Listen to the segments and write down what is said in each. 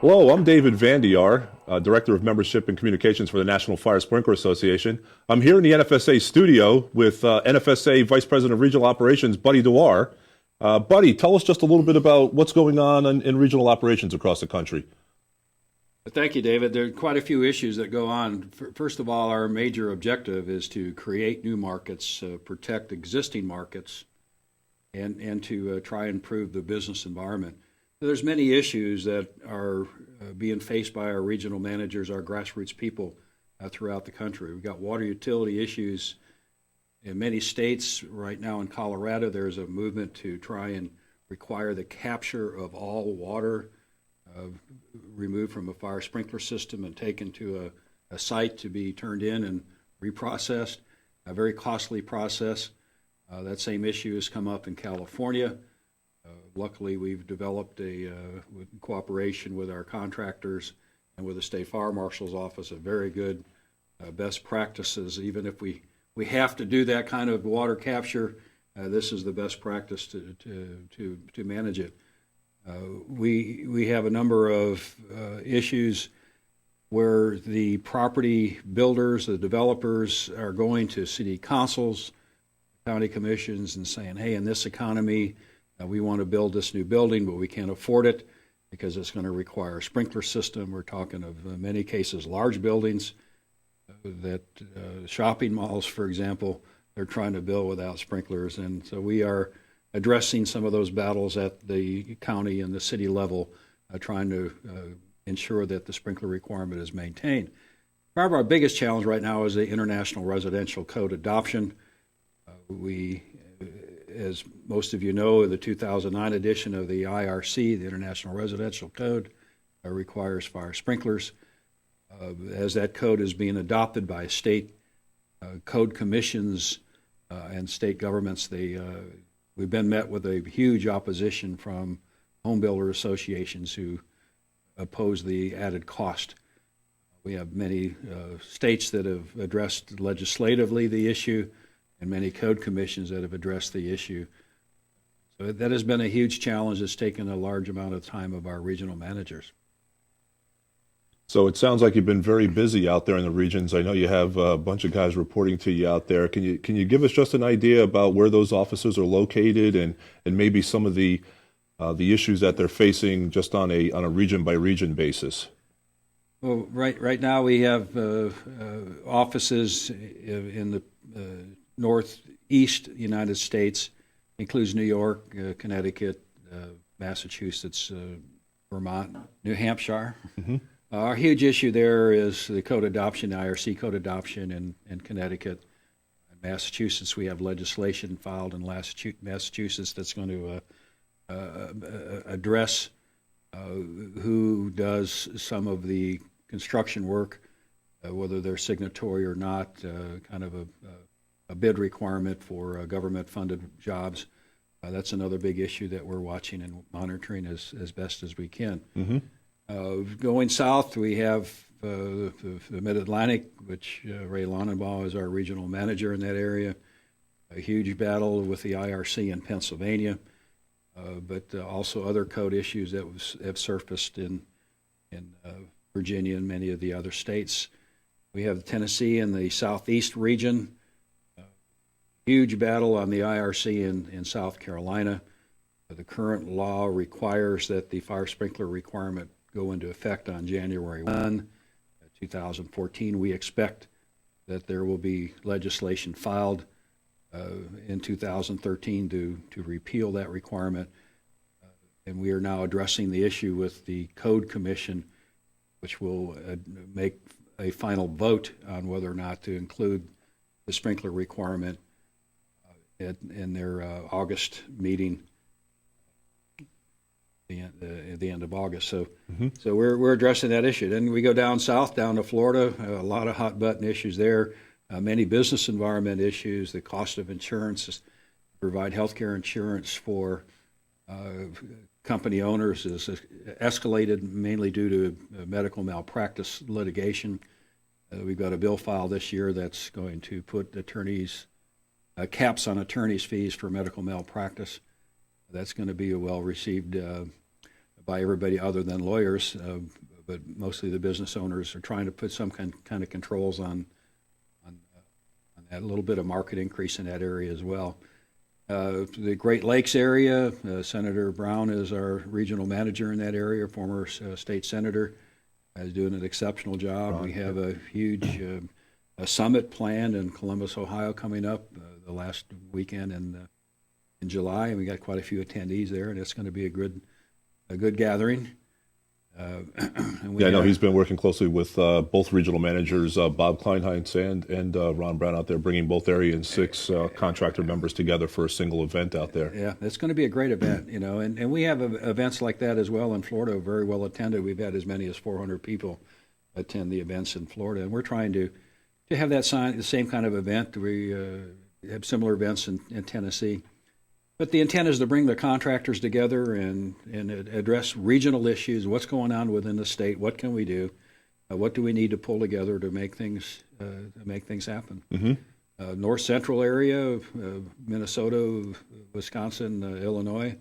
Hello, I'm David Van Diar, Director of Membership and Communications for the National Fire Sprinkler Association. I'm here in the NFSA studio with NFSA Vice President of Regional Operations, Buddy Dewar. Buddy, tell us just a little bit about what's going on in regional operations across the country. Thank you, David. There are quite a few issues that go on. First of all, our major objective is to create new markets, protect existing markets, and to try and improve the business environment. There's many issues that are being faced by our regional managers, our grassroots people throughout the country. We've got water utility issues in many states. Right now in Colorado, there's a movement to try and require the capture of all water removed from a fire sprinkler system and taken to a site to be turned in and reprocessed, a very costly process. That same issue has come up in California. Luckily, we've developed with cooperation with our contractors and with the State Fire Marshal's Office, a very good best practices. Even if we have to do that kind of water capture, this is the best practice to manage it. We have a number of issues where the property builders, the developers, are going to city councils, county commissions, and saying, "Hey, in this economy, we want to build this new building, but we can't afford it because it's going to require a sprinkler system." We're talking of, in many cases, large buildings that shopping malls, for example, they're trying to build without sprinklers. And so we are addressing some of those battles at the county and the city level, trying to ensure that the sprinkler requirement is maintained. Probably our biggest challenge right now is the International Residential Code adoption. As most of you know, the 2009 edition of the IRC, the International Residential Code, requires fire sprinklers. As that code is being adopted by state code commissions and state governments, we've been met with a huge opposition from home builder associations who oppose the added cost. We have many states that have addressed legislatively the issue, and many code commissions that have addressed the issue. So that has been a huge challenge that's taken a large amount of time of our regional managers. So it sounds like you've been very busy out there in the regions. I know you have a bunch of guys reporting to you out there. Can you give us just an idea about where those offices are located and maybe some of the issues that they're facing just on a region by region basis? Well, right now we have offices in the Northeast United States, includes New York, Connecticut, Massachusetts, Vermont, New Hampshire. Mm-hmm. Our huge issue there is the code adoption, the IRC code adoption in Connecticut. In Massachusetts, we have legislation filed in Massachusetts that's going to address who does some of the construction work, whether they're signatory or not, kind of a bid requirement for government-funded jobs. That's another big issue that we're watching and monitoring as best as we can. Mm-hmm. Going south, we have the Mid-Atlantic, which Ray Lonenbaugh is our regional manager in that area. A huge battle with the IRC in Pennsylvania, but also other code issues that have surfaced in Virginia and many of the other states. We have Tennessee in the southeast region. Huge battle on the IRC in South Carolina. The current law requires that the fire sprinkler requirement go into effect on January 1, 2014. We expect that there will be legislation filed in 2013 to repeal that requirement. And we are now addressing the issue with the Code Commission, which will make a final vote on whether or not to include the sprinkler requirement in their August meeting at the end of August. So we're addressing that issue. Then we go down south, down to Florida, a lot of hot button issues there, many business environment issues, the cost of insurance, provide health care insurance for company owners is escalated mainly due to medical malpractice litigation. We've got a bill filed this year that's going to put attorneys caps on attorneys' fees for medical malpractice. That's going to be a well-received by everybody other than lawyers, but mostly the business owners are trying to put some kind of controls on that, a little bit of market increase in that area as well. The Great Lakes area, Senator Brown is our regional manager in that area, former state senator, is doing an exceptional job. Right. We have a huge a summit planned in Columbus, Ohio, coming up the last weekend in July, and we got quite a few attendees there, and it's going to be a good gathering. Yeah, I know he's been working closely with both regional managers, Bob Kleinheinz and Ron Brown out there, bringing both Area and 6 contractor members together for a single event out there. Yeah, it's going to be a great event, and we have events like that as well in Florida, very well attended. We've had as many as 400 people attend the events in Florida, and we're trying to have the same kind of event. We have similar events in Tennessee. But the intent is to bring the contractors together and address regional issues. What's going on within the state? What can we do? What do we need to pull together to make things happen? Mm-hmm. North Central area, Minnesota, Wisconsin, Illinois.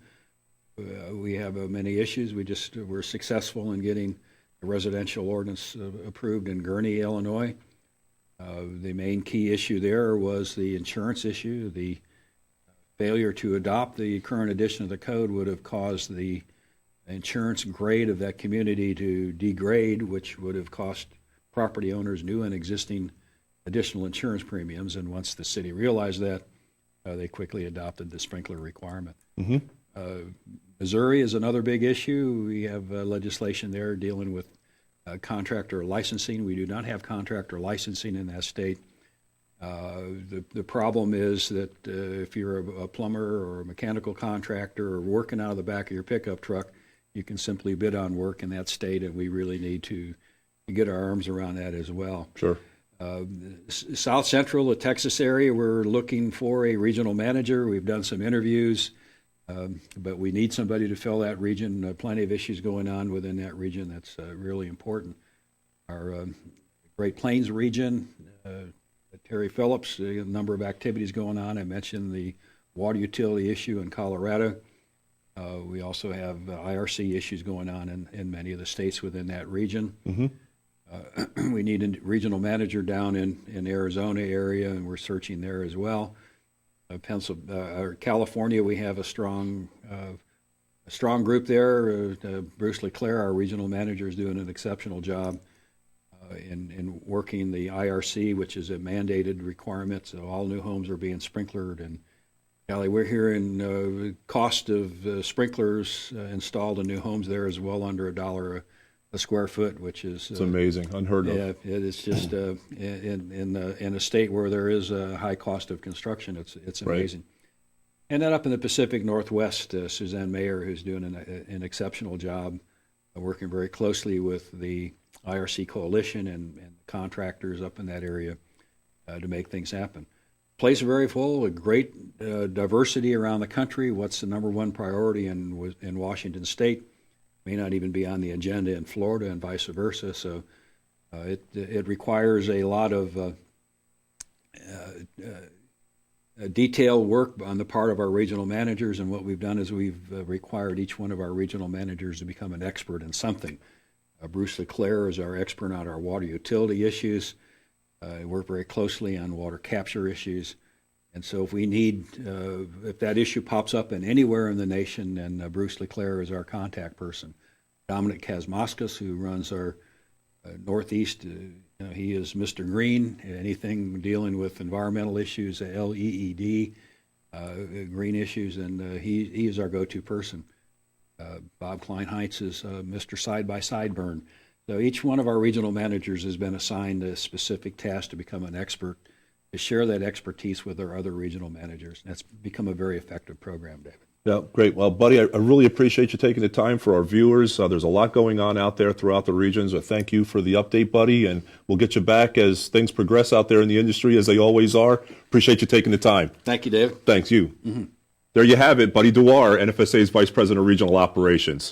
We have many issues. We're successful in getting a residential ordinance approved in Gurnee, Illinois. The main key issue there was the insurance issue. The failure to adopt the current edition of the code would have caused the insurance grade of that community to degrade, which would have cost property owners new and existing additional insurance premiums. And once the city realized that, they quickly adopted the sprinkler requirement. Mm-hmm. Missouri is another big issue. We have legislation there dealing with contractor licensing. We do not have contractor licensing in that state. The problem is that if you're a plumber or a mechanical contractor or working out of the back of your pickup truck, you can simply bid on work in that state, and we really need to get our arms around that as well. Sure. South Central, the Texas area, we're looking for a regional manager. We've done some interviews, but we need somebody to fill that region. Plenty of issues going on within that region. That's really important. Our Great Plains region, Terry Phillips, a number of activities going on. I mentioned the water utility issue in Colorado. We also have IRC issues going on in many of the states within that region. Mm-hmm. We need a regional manager down in Arizona area, and we're searching there as well. California, we have a strong group there. Bruce LeClaire, our regional manager, is doing an exceptional job in working the IRC, which is a mandated requirement. So all new homes are being sprinklered. And golly, we're hearing cost of sprinklers installed in new homes there is well under $1 a square foot, which is it's amazing, unheard of. Yeah, it is just in a state where there is a high cost of construction. It's amazing. Right. And then up in the Pacific Northwest, Suzanne Mayer, who's doing an exceptional job, working very closely with the IRC coalition and contractors up in that area to make things happen. Place very full, a great diversity around the country. What's the number one priority in Washington State may not even be on the agenda in Florida and vice versa. So it requires a lot of detailed work on the part of our regional managers, and what we've done is we've required each one of our regional managers to become an expert in something. Bruce LeClaire is our expert on our water utility issues. We work very closely on water capture issues. And so if that issue pops up anywhere in the nation, then Bruce LeClaire is our contact person. Dominic Kazmauskas, who runs our Northeast, he is Mr. Green. Anything dealing with environmental issues, LEED, green issues, and he is our go-to person. Bob Kleinheinz is Mr. Side-by-Side Burn. So each one of our regional managers has been assigned a specific task to become an expert, to share that expertise with our other regional managers. That's become a very effective program, David. Yeah, great. Well, buddy, I really appreciate you taking the time for our viewers. There's a lot going on out there throughout the regions. Thank you for the update, buddy, and we'll get you back as things progress out there in the industry, as they always are. Appreciate you taking the time. Thank you, David. Thanks, you. Mm-hmm. There you have it, Buddy Dewar, NFSA's Vice President of Regional Operations.